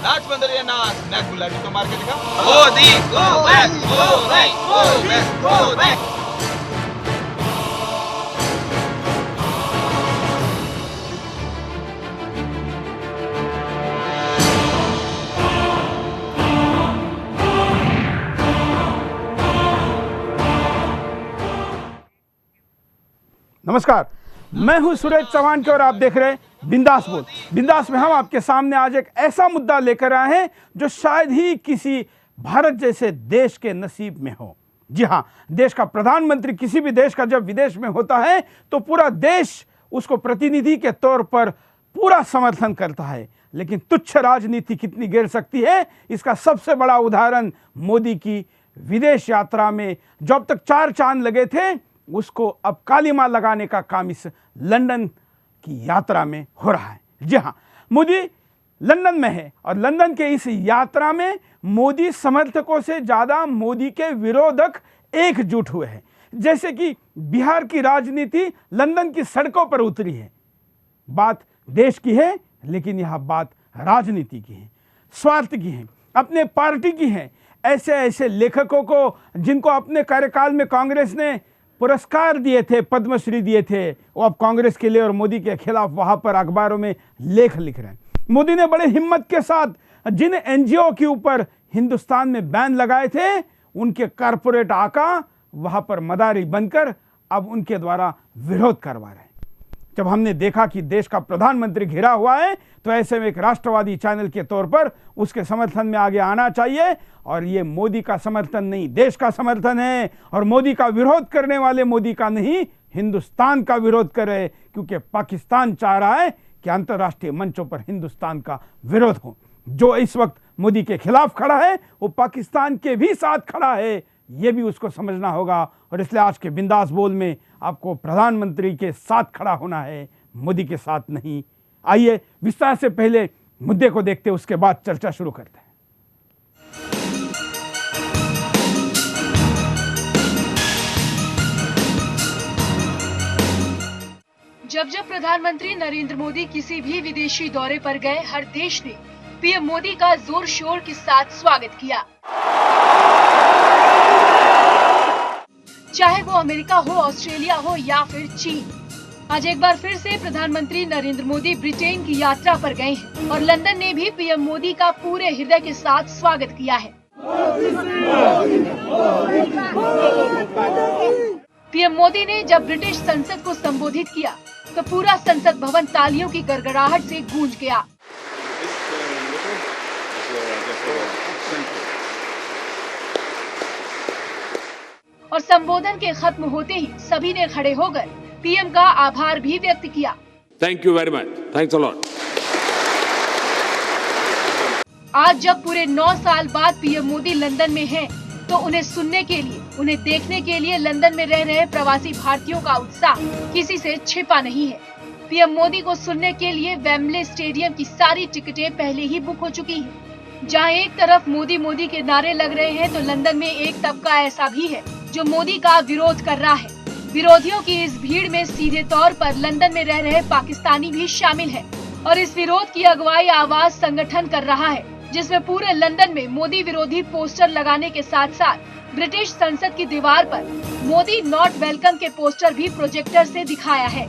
नाच बंदर या नाच बैक गुलाबी तो मार के दिखा। Modi go back, Modi go back, Modi. नमस्कार, मैं हूं सुरेश चौहान के और आप देख रहे हैं बिंदास बोल। बिंदास में हम आपके सामने आज एक ऐसा मुद्दा लेकर आए हैं जो शायद ही किसी भारत जैसे देश के नसीब में हो। जी हां, देश का प्रधानमंत्री किसी भी देश का जब विदेश में होता है तो पूरा देश उसको प्रतिनिधि के तौर पर पूरा समर्थन करता है, लेकिन तुच्छ राजनीति कितनी गिर सकती है इसका सबसे बड़ा उदाहरण मोदी की विदेश यात्रा में जो अब तक 4 चांद लगे थे उसको अब काली मां लगाने का काम इस लंदन की यात्रा में हो रहा है। जी हां, मोदी लंदन में है और लंदन के इस यात्रा में मोदी समर्थकों से ज्यादा मोदी के विरोधक एकजुट हुए हैं। जैसे कि बिहार की राजनीति लंदन की सड़कों पर उतरी है। बात देश की है, लेकिन यह बात राजनीति की है, स्वार्थ की है, अपने पार्टी की है। ऐसे ऐसे लेखकों को जिनको अपने कार्यकाल में कांग्रेस ने पुरस्कार दिए थे, पद्मश्री दिए थे, वो अब कांग्रेस के लिए और मोदी के खिलाफ वहां पर अखबारों में लेख लिख रहे हैं। मोदी ने बड़े हिम्मत के साथ जिन एनजीओ के ऊपर हिंदुस्तान में बैन लगाए थे उनके कारपोरेट आका वहां पर मदारी बनकर अब उनके द्वारा विरोध करवा रहे हैं। जब हमने देखा कि देश का प्रधानमंत्री घिरा हुआ है तो ऐसे में एक राष्ट्रवादी चैनल के तौर पर उसके समर्थन में आगे आना चाहिए। और ये मोदी का समर्थन नहीं, देश का समर्थन है। और मोदी का विरोध करने वाले मोदी का नहीं, हिंदुस्तान का विरोध करे, क्योंकि पाकिस्तान चाह रहा है कि अंतर्राष्ट्रीय मंचों पर हिंदुस्तान का विरोध हो। जो इस वक्त मोदी के खिलाफ खड़ा है वो पाकिस्तान के भी साथ खड़ा है, ये भी उसको समझना होगा। और इसलिए आज के बिंदास बोल में आपको प्रधानमंत्री के साथ खड़ा होना है, मोदी के साथ नहीं। आइए विस्तार से पहले मुद्दे को देखते, उसके बाद चर्चा शुरू करते हैं। जब जब प्रधानमंत्री नरेंद्र मोदी किसी भी विदेशी दौरे पर गए, हर देश ने पीएम मोदी का जोर शोर के साथ स्वागत किया। चाहे वो अमेरिका हो, ऑस्ट्रेलिया हो या फिर चीन। आज एक बार फिर से प्रधानमंत्री नरेंद्र मोदी ब्रिटेन की यात्रा पर गए हैं और लंदन ने भी पीएम मोदी का पूरे हृदय के साथ स्वागत किया है। पीएम मोदी ने जब ब्रिटिश संसद को संबोधित किया तो पूरा संसद भवन तालियों की गड़गड़ाहट से गूंज गया। और संबोधन के खत्म होते ही सभी ने खड़े होकर पीएम का आभार भी व्यक्त किया। Thank you very much, thanks a lot. आज जब पूरे 9 साल बाद पीएम मोदी लंदन में हैं, तो उन्हें सुनने के लिए, उन्हें देखने के लिए लंदन में रह रहे प्रवासी भारतीयों का उत्साह किसी से छिपा नहीं है। पीएम मोदी को सुनने के लिए वेम्बले स्टेडियम की सारी टिकटें पहले ही बुक हो चुकी हैं। जहां एक तरफ मोदी मोदी के नारे लग रहे हैं, तो लंदन में एक तबका ऐसा भी है जो मोदी का विरोध कर रहा है। विरोधियों की इस भीड़ में सीधे तौर पर लंदन में रह रहे पाकिस्तानी भी शामिल है और इस विरोध की अगुवाई आवाज संगठन कर रहा है, जिसमें पूरे लंदन में मोदी विरोधी पोस्टर लगाने के साथ साथ ब्रिटिश संसद की दीवार पर मोदी नॉट वेलकम के पोस्टर भी प्रोजेक्टर से दिखाया है।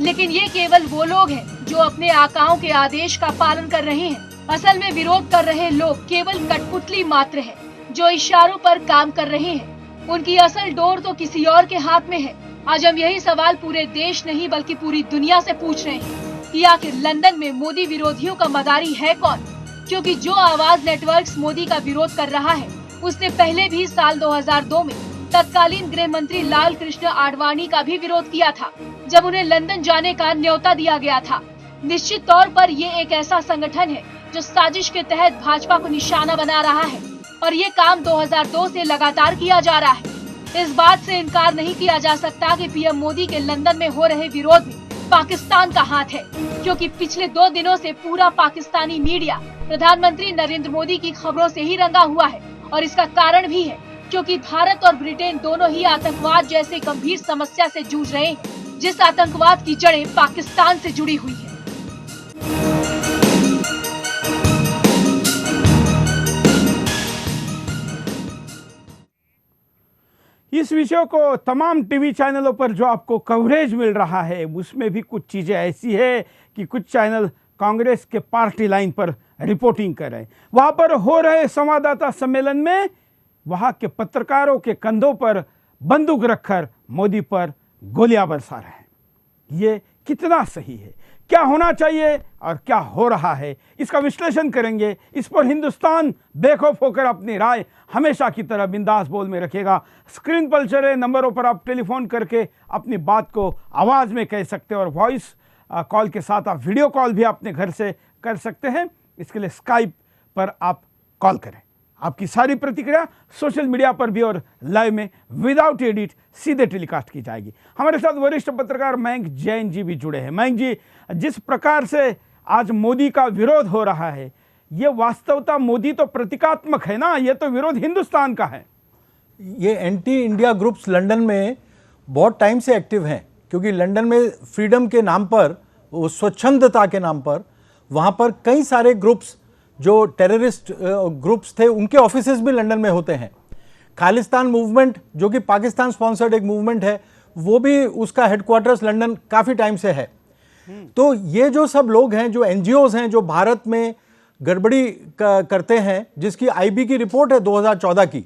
लेकिन ये केवल वो लोग हैं जो अपने आकाओं के आदेश का पालन कर रहे हैं। असल में विरोध कर रहे लोग केवल कठपुतली मात्र हैं, जो इशारों पर काम कर रहे हैं। उनकी असल डोर तो किसी और के हाथ में है। आज हम यही सवाल पूरे देश नहीं बल्कि पूरी दुनिया से पूछ रहे हैं कि आखिर लंदन में मोदी विरोधियों का मदारी है कौन? क्योंकि जो आवाज नेटवर्क्स मोदी का विरोध कर रहा है, उसने पहले भी साल 2002 में तत्कालीन गृह मंत्री लाल कृष्ण आडवाणी का भी विरोध किया था, जब उन्हें लंदन जाने का न्योता दिया गया था। निश्चित तौर पर ये एक ऐसा संगठन है जो साजिश के तहत भाजपा को निशाना बना रहा है और ये काम 2002 से लगातार किया जा रहा है। इस बात से इनकार नहीं किया जा सकता कि पीएम मोदी के लंदन में हो रहे विरोध में पाकिस्तान का हाथ है, क्योंकि पिछले 2 दिनों से पूरा पाकिस्तानी मीडिया प्रधानमंत्री नरेंद्र मोदी की खबरों से ही रंगा हुआ है। और इसका कारण भी है क्योंकि भारत और ब्रिटेन दोनों ही आतंकवाद जैसे गंभीर समस्या से जूझ रहे हैं, जिस आतंकवाद की जड़ें पाकिस्तान से जुड़ी हुई है। इस विषय को तमाम टीवी चैनलों पर जो आपको कवरेज मिल रहा है उसमें भी कुछ चीज़ें ऐसी है कि कुछ चैनल कांग्रेस के पार्टी लाइन पर रिपोर्टिंग कर रहे हैं। वहाँ पर हो रहे संवाददाता सम्मेलन में वहाँ के पत्रकारों के कंधों पर बंदूक रखकर मोदी पर गोलियां बरसा रहे हैं। ये कितना सही है, क्या होना चाहिए और क्या हो रहा है, इसका विश्लेषण करेंगे। इस पर हिंदुस्तान बेखौफ होकर अपनी राय हमेशा की तरह बिंदास बोल में रखेगा। स्क्रीन पर चल रहे नंबरों पर आप टेलीफोन करके अपनी बात को आवाज़ में कह सकते हैं और वॉइस कॉल के साथ आप वीडियो कॉल भी अपने घर से कर सकते हैं। इसके लिए स्काइप पर आप कॉल करें। आपकी सारी प्रतिक्रिया सोशल मीडिया पर भी और लाइव में विदाउट एडिट सीधे टेलीकास्ट की जाएगी। हमारे साथ वरिष्ठ पत्रकार मयंक जैन जी भी जुड़े हैं। मयंक जी, जिस प्रकार से आज मोदी का विरोध हो रहा है, ये वास्तवता मोदी तो प्रतीकात्मक है ना, ये तो विरोध हिंदुस्तान का है। ये एंटी इंडिया ग्रुप्स लंदन में बहुत टाइम से एक्टिव हैं, क्योंकि लंदन में फ्रीडम के नाम पर, स्वच्छंदता के नाम पर, वहाँ पर कई सारे ग्रुप्स जो टेररिस्ट ग्रुप्स थे उनके ऑफिसेज भी लंदन में होते हैं। खालिस्तान मूवमेंट जो कि पाकिस्तान स्पॉन्सर्ड एक मूवमेंट है, वो भी उसका हेडक्वार्टर्स लंदन काफ़ी टाइम से है। तो ये जो सब लोग हैं, जो एनजीओज हैं, जो भारत में गड़बड़ी करते हैं, जिसकी आईबी की रिपोर्ट है 2014 की,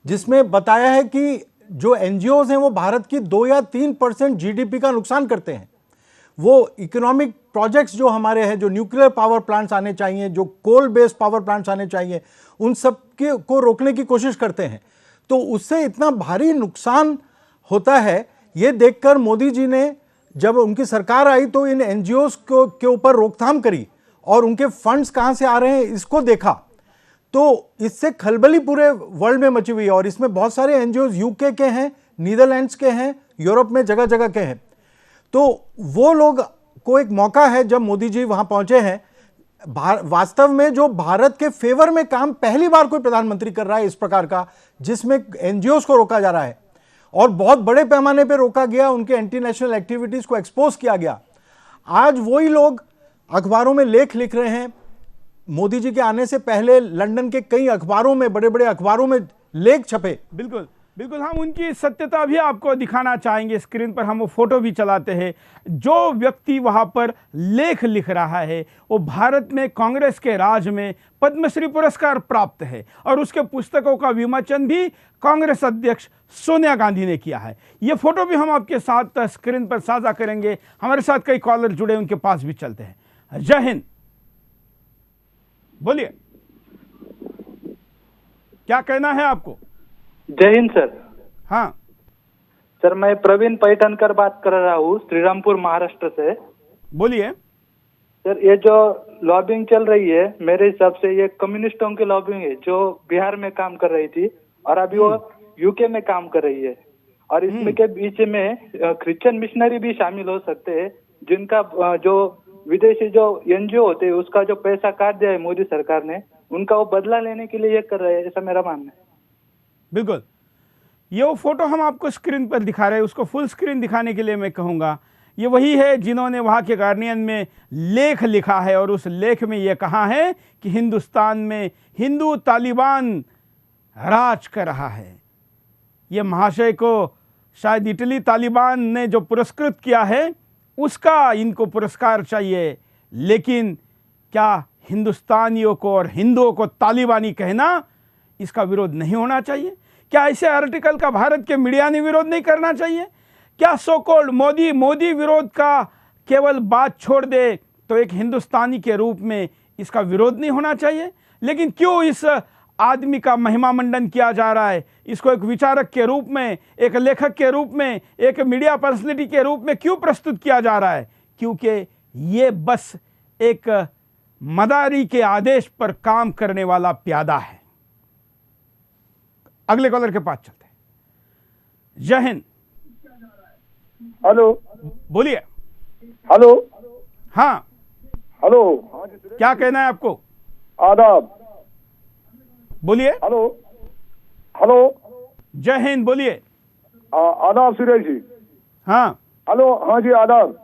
जिसमें बताया है कि जो एनजीओज हैं वो भारत की 2 या 3% जीडीपी का नुकसान करते हैं। वो इकोनॉमिक प्रोजेक्ट्स जो हमारे हैं, जो न्यूक्लियर पावर प्लांट्स आने चाहिए, जो कोल बेस्ड पावर प्लांट्स आने चाहिए, उन सब के को रोकने की कोशिश करते हैं। तो उससे इतना भारी नुकसान होता है। ये देखकर मोदी जी ने, जब उनकी सरकार आई तो इन एनजीओज के ऊपर रोकथाम करी और उनके फंड्स कहाँ से आ रहे हैं इसको देखा, तो इससे खलबली पूरे वर्ल्ड में मची हुई है। और इसमें बहुत सारे एनजीओज यूके के हैं, नीदरलैंड्स के हैं, यूरोप में जगह जगह के हैं। तो वो लोग को एक मौका है, जब मोदी जी वहां पहुंचे हैं, वास्तव में जो भारत के फेवर में काम पहली बार कोई प्रधानमंत्री कर रहा है इस प्रकार का, जिसमें एनजीओज को रोका जा रहा है और बहुत बड़े पैमाने पर रोका गया, उनके एंटी नेशनल एक्टिविटीज को एक्सपोज किया गया। आज वही लोग अखबारों में लेख लिख रहे हैं। मोदी जी के आने से पहले लंदन के कई अखबारों में, बड़े बड़े अखबारों में लेख छपे। बिल्कुल बिल्कुल, हम उनकी सत्यता भी आपको दिखाना चाहेंगे। स्क्रीन पर हम वो फोटो भी चलाते हैं। जो व्यक्ति वहां पर लेख लिख रहा है वो भारत में कांग्रेस के राज में पद्मश्री पुरस्कार प्राप्त है और उसके पुस्तकों का विमोचन भी कांग्रेस अध्यक्ष सोनिया गांधी ने किया है। ये फोटो भी हम आपके साथ स्क्रीन पर साझा करेंगे। हमारे साथ कई कॉलर जुड़े, उनके पास भी चलते हैं। जय हिंद, बोलिए, क्या कहना है आपको? जय हिंद सर। हाँ सर, मैं प्रवीण पैठनकर बात कर रहा हूँ, श्रीरामपुर महाराष्ट्र से। बोलिए। सर, ये जो लॉबिंग चल रही है, मेरे हिसाब से ये कम्युनिस्टों की लॉबिंग है, जो बिहार में काम कर रही थी और अभी वो यूके में काम कर रही है। और इसमें के बीच में क्रिश्चियन मिशनरी भी शामिल हो सकते हैं, जिनका जो विदेशी जो एनजीओ होते हैं उसका जो पैसा काट दिया है मोदी सरकार ने, उनका वो बदला लेने के लिए ये कर रहे हैं, ऐसा मेरा मानना है। बिल्कुल, ये वो फोटो हम आपको स्क्रीन पर दिखा रहे हैं, उसको फुल स्क्रीन दिखाने के लिए मैं कहूँगा, ये वही है जिन्होंने वहाँ के गार्डियन में लेख लिखा है और उस लेख में ये कहा है कि हिंदुस्तान में हिंदू तालिबान राज कर रहा है। ये महाशय को शायद इटली तालिबान ने जो पुरस्कृत किया है उसका इनको पुरस्कार चाहिए, लेकिन क्या हिंदुस्तानियों को और हिंदुओं को तालिबानी कहना, इसका विरोध नहीं होना चाहिए? क्या ऐसे आर्टिकल का भारत के मीडिया ने विरोध नहीं करना चाहिए? क्या सो कॉल्ड मोदी विरोध का केवल बात छोड़ दे तो एक हिंदुस्तानी के रूप में इसका विरोध नहीं होना चाहिए? लेकिन क्यों इस आदमी का महिमा मंडन किया जा रहा है? इसको एक विचारक के रूप में, एक लेखक के रूप में, एक मीडिया पर्सनैलिटी के रूप में क्यों प्रस्तुत किया जा रहा है? क्योंकि ये बस एक मदारी के आदेश पर काम करने वाला प्यादा है। अगले कॉलर के पास चलते हैं। जय हिंद। हेलो, बोलिए। हेलो। हाँ हेलो। क्या कहना है आपको? आदाब। बोलिए। हेलो। हेलो। जय हिंद, बोलिए। आदाब सुरेश जी। हाँ। हेलो। हाँ जी, आदाब।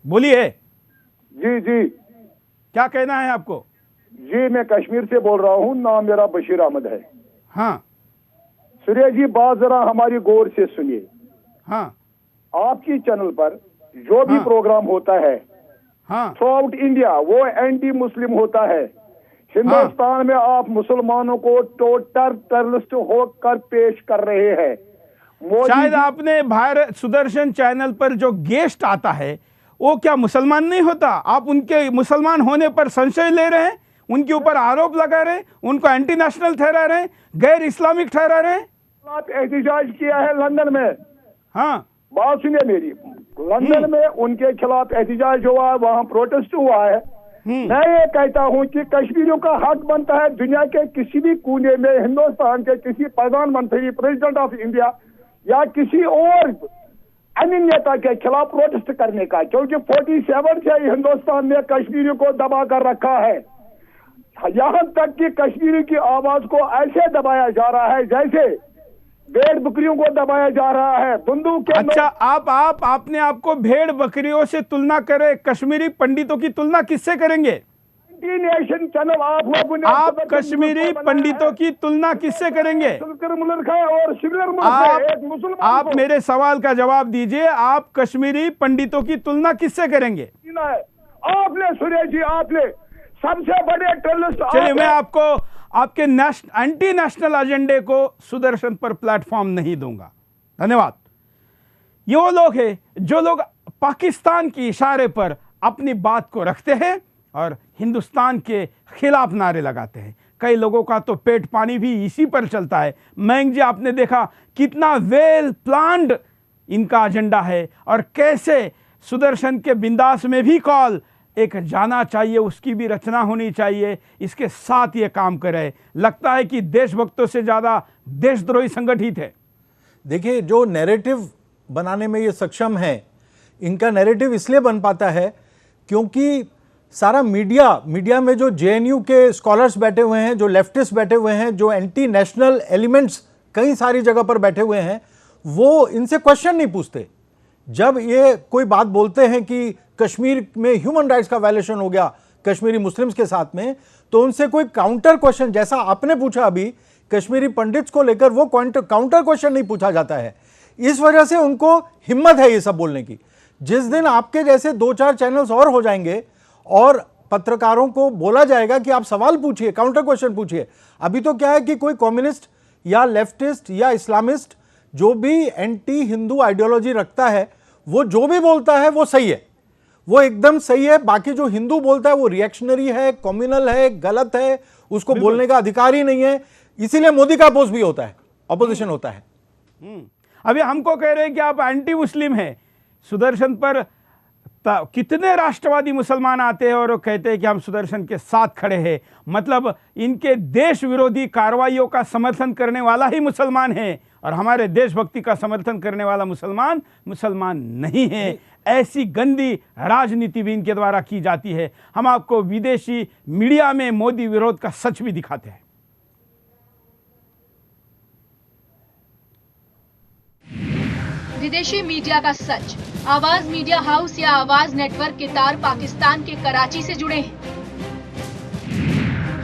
बोलिए। जी जी। क्या कहना है आपको? जी, मैं कश्मीर से बोल रहा हूँ, नाम मेरा बशीर अहमद है। हाँ। सुरेश जी बात जरा हमारी गौर से सुनिए। हाँ आपकी चैनल पर जो भी हाँ। प्रोग्राम होता है हाँ थ्रू आउट इंडिया वो एंटी मुस्लिम होता है। हिंदुस्तान में आप मुसलमानों को टोटल टेररिस्ट होकर पेश कर रहे हैं। मोदी शायद जी- आपने भारत सुदर्शन चैनल पर जो गेस्ट आता है वो क्या मुसलमान नहीं होता? आप उनके मुसलमान होने पर संशय ले रहे हैं, उनके ऊपर आरोप लगा रहे हैं, उनको एंटी नेशनल ठहरा रहे हैं, गैर इस्लामिक ठहरा रहे हैं। आप एहतजाज किया है लंदन में। हाँ बात सुनिए मेरी, लंदन में उनके खिलाफ एहतजाज हुआ है, वहाँ प्रोटेस्ट हुआ है। मैं ये कहता हूँ कि कश्मीरियों का हक बनता है दुनिया के किसी भी कोने में हिंदुस्तान के किसी प्रधानमंत्री, प्रेसिडेंट ऑफ इंडिया या किसी और अन्य नेता के खिलाफ प्रोटेस्ट करने का, क्योंकि 47 से हिंदुस्तान ने कश्मीरियों को दबा कर रखा है। यहाँ तक कि कश्मीरी की आवाज को ऐसे दबाया जा रहा है जैसे भेड़ बकरियों को दबाया जा रहा है। बंदूक के अच्छा, आप आपने आपको भेड़ बकरियों से तुलना करे, कश्मीरी पंडितों की तुलना किससे करेंगे? नेशन चैनल आप लोगों ने आप कश्मीरी पंडितों की तुलना किससे करेंगे? मुल्क है और सिकुलर मुल्क है, एक मुसलमान आप को मेरे सवाल का जवाब दीजिए। आप कश्मीरी पंडितों की तुलना किससे करेंगे? जीना है। आपने सुरेश जी, आपने सबसे बड़े टेररिस्ट। चलिए, मैं आपको आपके एंटी नेशनल एजेंडे को सुदर्शन पर प्लेटफॉर्म नहीं दूंगा। धन्यवाद। ये वो लोग हैं जो लोग पाकिस्तान के इशारे पर अपनी बात को रखते हैं और हिंदुस्तान के खिलाफ नारे लगाते हैं। कई लोगों का तो पेट पानी भी इसी पर चलता है। मयंक जी, आपने देखा कितना वेल प्लान्ड इनका एजेंडा है और कैसे सुदर्शन के बिंदास में भी कॉल एक जाना चाहिए, उसकी भी रचना होनी चाहिए, इसके साथ ये काम करे। लगता है कि देशभक्तों से ज़्यादा देशद्रोही संगठित है। देखिए, जो नैरेटिव बनाने में ये सक्षम है, इनका नैरेटिव इसलिए बन पाता है क्योंकि सारा मीडिया में जो जेएनयू के स्कॉलर्स बैठे हुए हैं, जो लेफ्टिस्ट बैठे हुए हैं, जो एंटी नेशनल एलिमेंट्स कई सारी जगह पर बैठे हुए हैं, वो इनसे क्वेश्चन नहीं पूछते। जब ये कोई बात बोलते हैं कि कश्मीर में ह्यूमन राइट्स का वायलेशन हो गया कश्मीरी मुस्लिम्स के साथ में, तो उनसे कोई काउंटर क्वेश्चन, जैसा आपने पूछा अभी कश्मीरी पंडित्स को लेकर, वो काउंटर क्वेश्चन नहीं पूछा जाता है। इस वजह से उनको हिम्मत है ये सब बोलने की। जिस दिन आपके जैसे 2-4 चैनल्स और हो जाएंगे और पत्रकारों को बोला जाएगा कि आप सवाल पूछिए, काउंटर क्वेश्चन पूछिए। अभी तो क्या है कि कोई कम्युनिस्ट या लेफ्टिस्ट या इस्लामिस्ट जो भी एंटी हिंदू आइडियोलॉजी रखता है, वो जो भी बोलता है वो सही है, वो एकदम सही है। बाकी जो हिंदू बोलता है वो रिएक्शनरी है, कम्युनल है, गलत है, उसको बोलने का अधिकार ही नहीं है। इसीलिए मोदी का अपोज भी होता है, अपोजिशन होता है। अभी हमको कह रहे हैं कि आप एंटी मुस्लिम हैं। सुदर्शन पर कितने राष्ट्रवादी मुसलमान आते हैं और वो कहते हैं कि हम सुदर्शन के साथ खड़े हैं। मतलब इनके देश विरोधी कार्रवाइयों का समर्थन करने वाला ही मुसलमान है और हमारे देशभक्ति का समर्थन करने वाला मुसलमान नहीं है। ऐसी गंदी राजनीति भी इनके द्वारा की जाती है। हम आपको विदेशी मीडिया में मोदी विरोध का सच भी दिखाते हैं। विदेशी मीडिया का सच। आवाज मीडिया हाउस या आवाज नेटवर्क के तार पाकिस्तान के कराची से जुड़े हैं।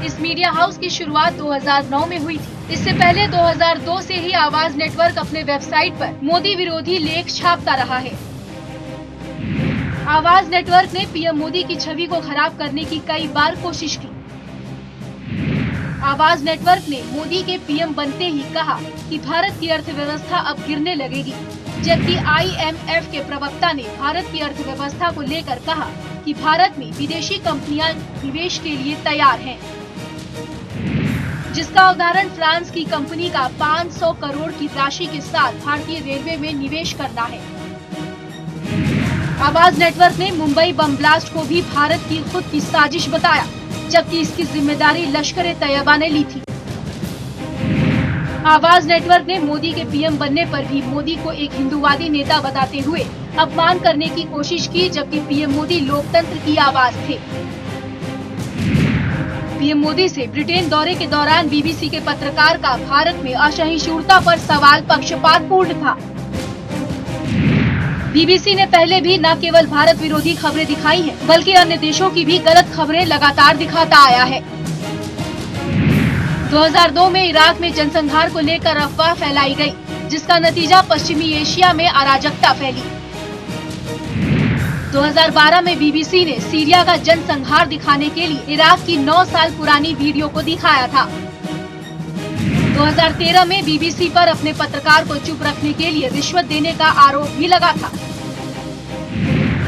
इस मीडिया हाउस की शुरुआत 2009 में हुई थी। इससे पहले 2002 से ही आवाज नेटवर्क अपने वेबसाइट पर मोदी विरोधी लेख छापता रहा है। आवाज नेटवर्क ने पीएम मोदी की छवि को खराब करने की कई बार कोशिश की। आवाज नेटवर्क ने मोदी के पीएम बनते ही कहा कि भारत की अर्थव्यवस्था अब गिरने लगेगी, जबकि IMF के प्रवक्ता ने भारत की अर्थव्यवस्था को लेकर कहा कि भारत में विदेशी कंपनियां निवेश के लिए तैयार हैं, जिसका उदाहरण फ्रांस की कंपनी का 500 करोड़ की राशि के साथ भारतीय रेलवे में निवेश करना है। आवाज नेटवर्क ने मुंबई बम ब्लास्ट को भी भारत की खुद की साजिश बताया, जबकि इसकी जिम्मेदारी लश्कर-ए-तैयबा ने ली थी। आवाज नेटवर्क ने मोदी के पीएम बनने पर भी मोदी को एक हिंदूवादी नेता बताते हुए अपमान करने की कोशिश की, जबकि पीएम मोदी लोकतंत्र की आवाज थे। पीएम मोदी से ब्रिटेन दौरे के दौरान BBC के पत्रकार का भारत में असहिष्णुता पर सवाल पक्षपातपूर्ण था। BBC ने पहले भी न केवल भारत विरोधी खबरें दिखाई हैं, बल्कि अन्य देशों की भी गलत खबरें लगातार दिखाता आया है। 2002 में इराक में जनसंहार को लेकर अफवाह फैलाई गई, जिसका नतीजा पश्चिमी एशिया में अराजकता फैली। 2012 में बीबीसी ने सीरिया का जनसंहार दिखाने के लिए इराक की 9 साल पुरानी वीडियो को दिखाया था। 2013 में बीबीसी पर अपने पत्रकार को चुप रखने के लिए रिश्वत देने का आरोप भी लगा था।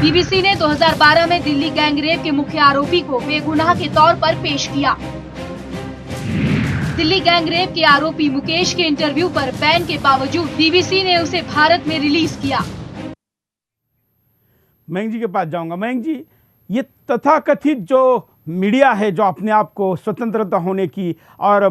बीबीसी ने 2012 में दिल्ली गैंगरेप के मुख्य आरोपी को बेगुनाह के तौर पर पेश किया। दिल्ली गैंगरेप के आरोपी मुकेश के इंटरव्यू पर बैन के बावजूद बीबीसी ने उसे भारत में रिलीज किया। मयंक जी के पास जाऊंगा। मयंक जी, ये तथाकथित जो मीडिया है जो अपने आप को स्वतंत्रता होने की और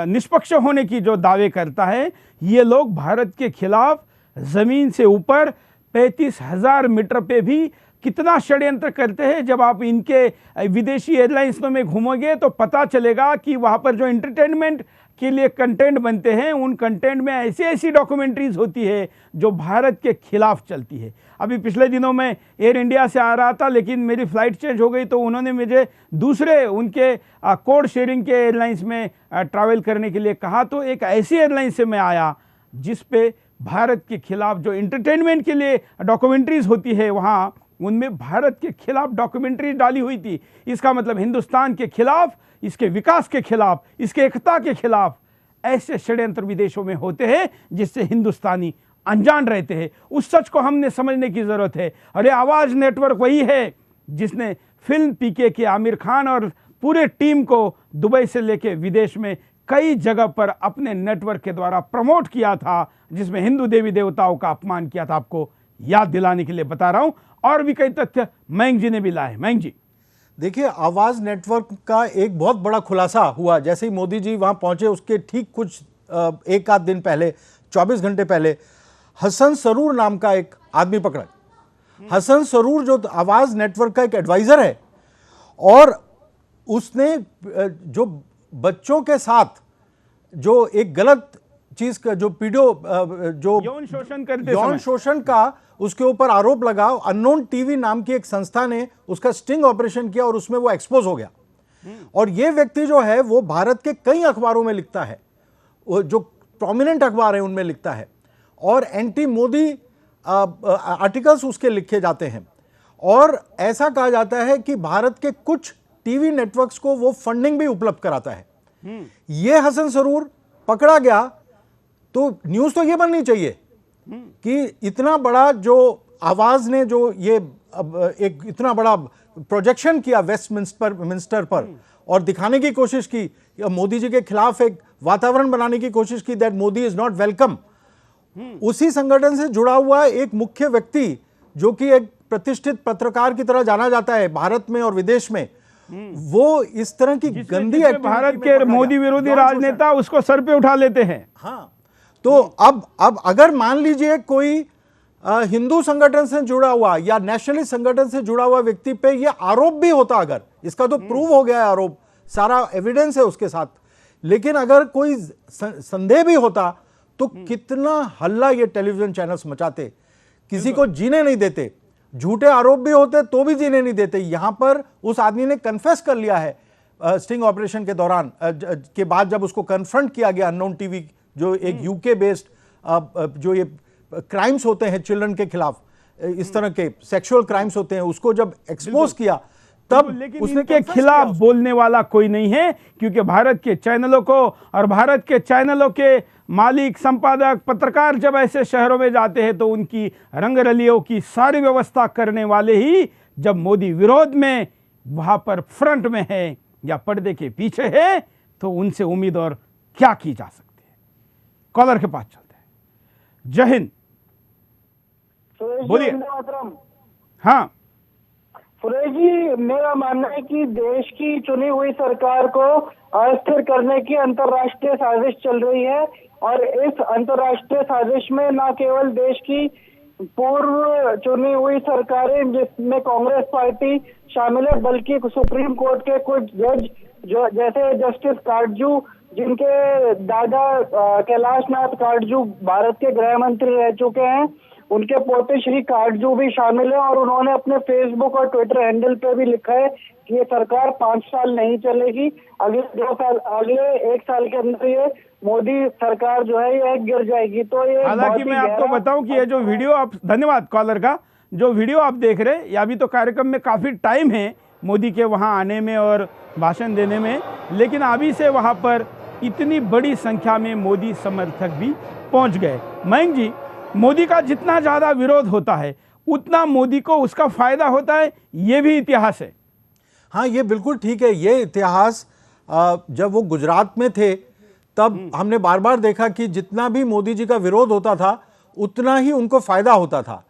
निष्पक्ष होने की जो दावे करता है, ये लोग भारत के खिलाफ जमीन से ऊपर 35,000 मीटर पे भी कितना षड्यंत्र करते हैं। जब आप इनके विदेशी एयरलाइंसों में घूमोगे तो पता चलेगा कि वहाँ पर जो एंटरटेनमेंट के लिए कंटेंट बनते हैं, उन कंटेंट में ऐसी ऐसी डॉक्यूमेंट्रीज होती है जो भारत के खिलाफ चलती है। अभी पिछले दिनों में एयर इंडिया से आ रहा था, लेकिन मेरी फ़्लाइट चेंज हो गई तो उन्होंने मुझे दूसरे उनके कोड शेयरिंग के एयरलाइंस में ट्रैवल करने के लिए कहा। तो एक ऐसी एयरलाइन से मैं आया जिस पे भारत के खिलाफ जो एंटरटेनमेंट के लिए डॉक्यूमेंट्रीज होती है, वहाँ उनमें भारत के खिलाफ डॉक्यूमेंट्री डाली हुई थी। इसका मतलब हिंदुस्तान के खिलाफ, इसके विकास के खिलाफ, इसके एकता के खिलाफ ऐसे षड्यंत्र विदेशों में होते हैं जिससे हिंदुस्तानी अनजान रहते हैं। उस सच को हमने समझने की ज़रूरत है। और ये आवाज़ नेटवर्क वही है जिसने फिल्म पीके के आमिर खान और पूरे टीम को दुबई से लेके विदेश में कई जगह पर अपने नेटवर्क के द्वारा प्रमोट किया था, जिसमें हिंदू देवी देवताओं का अपमान किया था। आपको याद दिलाने के लिए बता रहा हूं। और भी कई तथ्य मयंक जी ने भी लाए। मयंक जी, देखिए, आवाज़ नेटवर्क का एक बहुत बड़ा खुलासा हुआ जैसे ही मोदी जी वहाँ पहुँचे। उसके ठीक कुछ एक आध दिन पहले, 24 घंटे पहले, हसन सरूर नाम का एक आदमी पकड़ा। हसन सरूर जो आवाज़ नेटवर्क का एक एडवाइज़र है, और उसने जो बच्चों के साथ जो एक गलत चीज़ का जो जो यौन शोषण का उसके ऊपर आरोप लगा, अननोन टीवी नाम की एक संस्था ने उसका स्टिंग ऑपरेशन किया और उसमें वो एक्सपोज हो गया। और ये व्यक्ति जो है वो भारत के कई अखबारों में लिखता है, जो प्रोमिनेंट अखबार है उनमें लिखता है, और एंटी मोदी आर्टिकल्स उसके लिखे जाते हैं। और ऐसा कहा जाता है कि भारत के कुछ टीवी नेटवर्क्स को वो फंडिंग भी उपलब्ध कराता है। ये हसन सरूर पकड़ा गया तो न्यूज़ तो ये बननी चाहिए कि इतना बड़ा जो आवाज़ ने जो ये एक इतना बड़ा प्रोजेक्शन किया वेस्टमिंस्टर पर और दिखाने की कोशिश की, मोदी जी के खिलाफ एक वातावरण बनाने की कोशिश की, that Modi is not welcome. उसी संगठन से जुड़ा हुआ एक मुख्य व्यक्ति जो कि एक प्रतिष्ठित पत्रकार की तरह जाना जाता है भारत में और विदेश में, वो इस तरह की गंदी भारत के मोदी विरोधी राजनेता उसको सर पे उठा लेते हैं। हाँ, तो अब अगर मान लीजिए कोई हिंदू संगठन से जुड़ा हुआ या नेशनलिस्ट संगठन से जुड़ा हुआ व्यक्ति पे ये आरोप भी होता, अगर इसका तो प्रूव हो गया है आरोप, सारा एविडेंस है उसके साथ, लेकिन अगर कोई संदेह भी होता तो कितना हल्ला ये टेलीविजन चैनल्स मचाते, किसी को जीने नहीं देते, झूठे आरोप भी होते तो भी जीने नहीं देते। यहां पर उस आदमी ने कन्फेस कर लिया है स्टिंग ऑपरेशन के दौरान के बाद, जब उसको कन्फ्रंट किया गया अननोन टीवी, जो एक यूके बेस्ड जो ये क्राइम्स होते हैं चिल्ड्रन के खिलाफ, इस तरह के सेक्सुअल क्राइम्स होते हैं, उसको जब एक्सपोज किया तब लेकिन उसके खिलाफ बोलने वाला कोई नहीं है, क्योंकि भारत के चैनलों को और भारत के चैनलों के मालिक, संपादक, पत्रकार जब ऐसे शहरों में जाते हैं तो उनकी रंगरलियों की सारी व्यवस्था करने वाले ही जब मोदी विरोध में वहां पर फ्रंट में है या पर्दे के पीछे है, तो उनसे उम्मीद और क्या की जा सकती है। कॉलर के पास चलते हैं। जय हिंद, बोलिए। हाँ सुरेश जी, मेरा मानना है कि देश की चुनी हुई सरकार को अस्थिर करने की अंतर्राष्ट्रीय साजिश चल रही है, और इस अंतर्राष्ट्रीय साजिश में न केवल देश की पूर्व चुनी हुई सरकारें जिसमें कांग्रेस पार्टी शामिल है, बल्कि सुप्रीम कोर्ट के कुछ जज जो जैसे जस्टिस काटजू, जिनके दादा कैलाश नाथ काटजू भारत के गृह मंत्री रह चुके हैं, उनके पोते श्री काटजू भी शामिल है और उन्होंने अपने फेसबुक और ट्विटर हैंडल पे भी लिखा है कि ये सरकार 5 साल नहीं चलेगी, अगले 1 साल के अंदर ये मोदी सरकार जो है ये गिर जाएगी। तो ये हालांकि मैं आपको बताऊं कि ये जो वीडियो आप, धन्यवाद कॉलर का, जो वीडियो आप देख रहे हैं, या अभी तो कार्यक्रम में काफ़ी टाइम है मोदी के वहाँ आने में और भाषण देने में, लेकिन अभी से वहाँ पर इतनी बड़ी संख्या में मोदी समर्थक भी पहुँच गए। मयंक जी, मोदी का जितना ज़्यादा विरोध होता है उतना मोदी को उसका फायदा होता है, ये भी इतिहास है। हाँ, ये बिल्कुल ठीक है। ये इतिहास जब वो गुजरात में थे तब हमने बार बार देखा कि जितना भी मोदी जी का विरोध होता था उतना ही उनको फायदा होता था।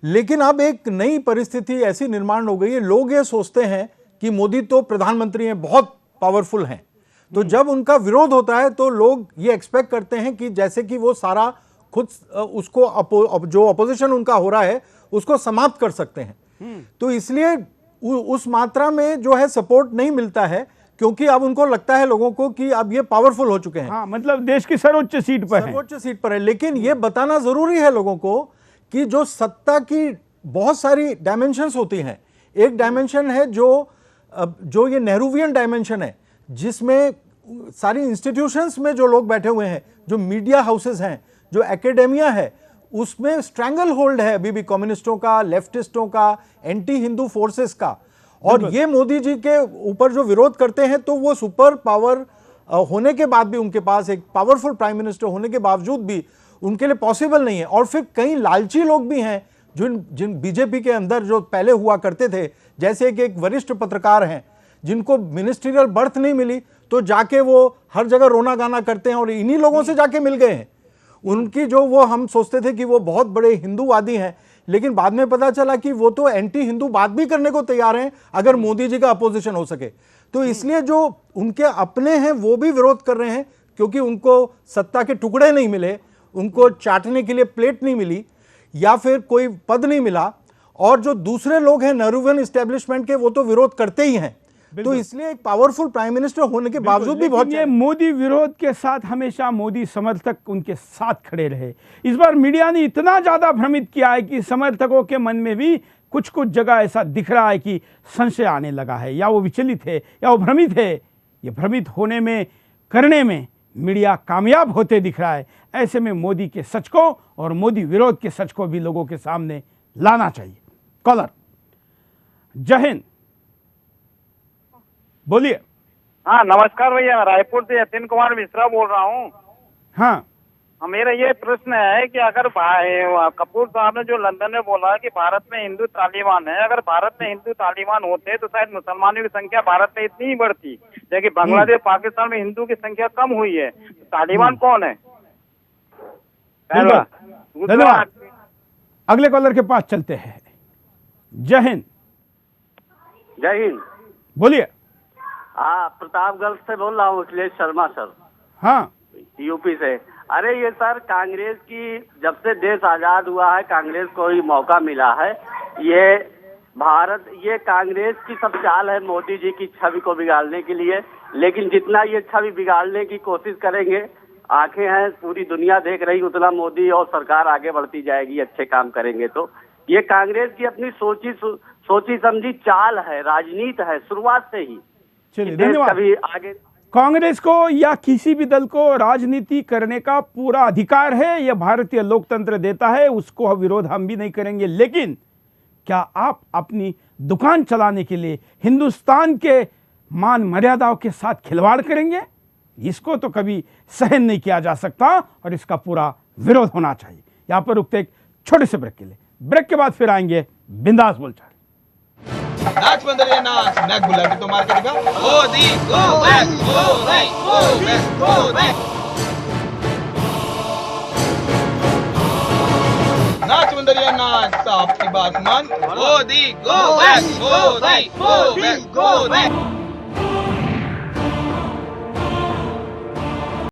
लेकिन अब एक नई परिस्थिति ऐसी निर्माण हो गई है, लोग ये सोचते हैं कि मोदी तो प्रधानमंत्री हैं, बहुत पावरफुल हैं, तो जब उनका विरोध होता है तो लोग ये एक्सपेक्ट करते हैं कि जैसे कि वो सारा खुद उसको जो अपोजिशन उनका हो रहा है उसको समाप्त कर सकते हैं। तो इसलिए उस मात्रा में जो है सपोर्ट नहीं मिलता है, क्योंकि अब उनको लगता है लोगों को कि अब ये पावरफुल हो चुके हैं। हाँ, मतलब देश की सर्वोच्च सीट पर है। लेकिन ये बताना जरूरी है लोगों को कि जो सत्ता की बहुत सारी डायमेंशंस होती हैं। एक डायमेंशन है जो ये नेहरूवियन डायमेंशन है, जिसमें सारी इंस्टीट्यूशंस में जो लोग बैठे हुए हैं, जो मीडिया हाउसेस हैं, जो एकेडेमिया है, उसमें स्ट्रैंगल होल्ड है अभी भी कम्युनिस्टों का, लेफ्टिस्टों का, एंटी हिंदू फोर्सेस का। और ये मोदी जी के ऊपर जो विरोध करते हैं तो वो सुपर पावर होने के बाद भी, उनके पास एक पावरफुल प्राइम मिनिस्टर होने के बावजूद भी उनके लिए पॉसिबल नहीं है। और फिर कई लालची लोग भी हैं जिन बीजेपी के अंदर जो पहले हुआ करते थे, जैसे कि एक वरिष्ठ पत्रकार हैं जिनको मिनिस्ट्रियल बर्थ नहीं मिली तो जाके वो हर जगह रोना गाना करते हैं और इन्हीं लोगों से जाके मिल गए हैं। उनकी जो वो हम सोचते थे कि वो बहुत बड़े हिंदूवादी हैं, लेकिन बाद में पता चला कि वो तो एंटी हिंदू बात भी करने को तैयार हैं अगर मोदी जी का अपोजिशन हो सके। तो इसलिए जो उनके अपने हैं वो भी विरोध कर रहे हैं, क्योंकि उनको सत्ता के टुकड़े नहीं मिले, उनको चाटने के लिए प्लेट नहीं मिली, या फिर कोई पद नहीं मिला। और जो दूसरे लोग हैं नेहरूवियन एस्टेब्लिशमेंट के, वो तो विरोध करते ही हैं। तो इसलिए एक पावरफुल प्राइम मिनिस्टर होने के बावजूद भी बहुत ये मोदी विरोध के साथ हमेशा मोदी समर्थक उनके साथ खड़े रहे। इस बार मीडिया ने इतना ज्यादा भ्रमित किया है कि समर्थकों के मन में भी कुछ कुछ जगह ऐसा दिख रहा है कि संशय आने लगा है, या वो विचलित है या वो भ्रमित है। ये भ्रमित होने में, करने में मीडिया कामयाब होते दिख रहा है। ऐसे में मोदी के सच को और मोदी विरोध के सच को भी लोगों के सामने लाना चाहिए। कॉलर, जय हिंद, बोलिए। हाँ, नमस्कार भैया, रायपुर से यतिन कुमार मिश्रा बोल रहा हूँ। हाँ, मेरा ये प्रश्न है कि अगर कपूर साहब ने जो लंदन में बोला कि भारत में हिंदू तालिबान है, अगर भारत में हिंदू तालिबान होते तो शायद मुसलमानों की संख्या भारत में इतनी ही बढ़ती, जबकि बांग्लादेश पाकिस्तान में हिंदू की संख्या कम हुई है। तो तालिबान कौन है? धन्यवाद। अगले कॉलर के पास चलते हैं। जय हिंद। जय हिंद, बोलिए। हाँ, प्रतापगढ़ से बोल रहा हूँ, अखिलेश शर्मा सर। हाँ, यूपी से। अरे ये सर, कांग्रेस की जब से देश आजाद हुआ है कांग्रेस को ही मौका मिला है। ये कांग्रेस की सब चाल है मोदी जी की छवि को बिगाड़ने के लिए, लेकिन जितना ये छवि बिगाड़ने की कोशिश करेंगे, आंखें हैं पूरी दुनिया देख रही, उतना मोदी और सरकार आगे बढ़ती जाएगी अच्छे काम करेंगे। तो ये कांग्रेस की अपनी सोची समझी चाल है, राजनीति है शुरुआत से ही। चलिए, धन्यवाद। कभी आगे कांग्रेस को या किसी भी दल को राजनीति करने का पूरा अधिकार है, यह भारतीय लोकतंत्र देता है, उसको विरोध हम भी नहीं करेंगे। लेकिन क्या आप अपनी दुकान चलाने के लिए हिंदुस्तान के मान मर्यादाओं के साथ खिलवाड़ करेंगे? इसको तो कभी सहन नहीं किया जा सकता और इसका पूरा विरोध होना चाहिए। यहां पर रुकते एक छोटे से ब्रेक के लिए, ब्रेक के बाद फिर आएंगे बिंदास बोलचाल। नाच बंदरिया नाच, नैक गुलाटी तो मार के दिखा। Modi go back, Modi go back, Modi. नाच बंदरिया नाच, साहब की बात मान। Modi go back, Modi go back, Modi.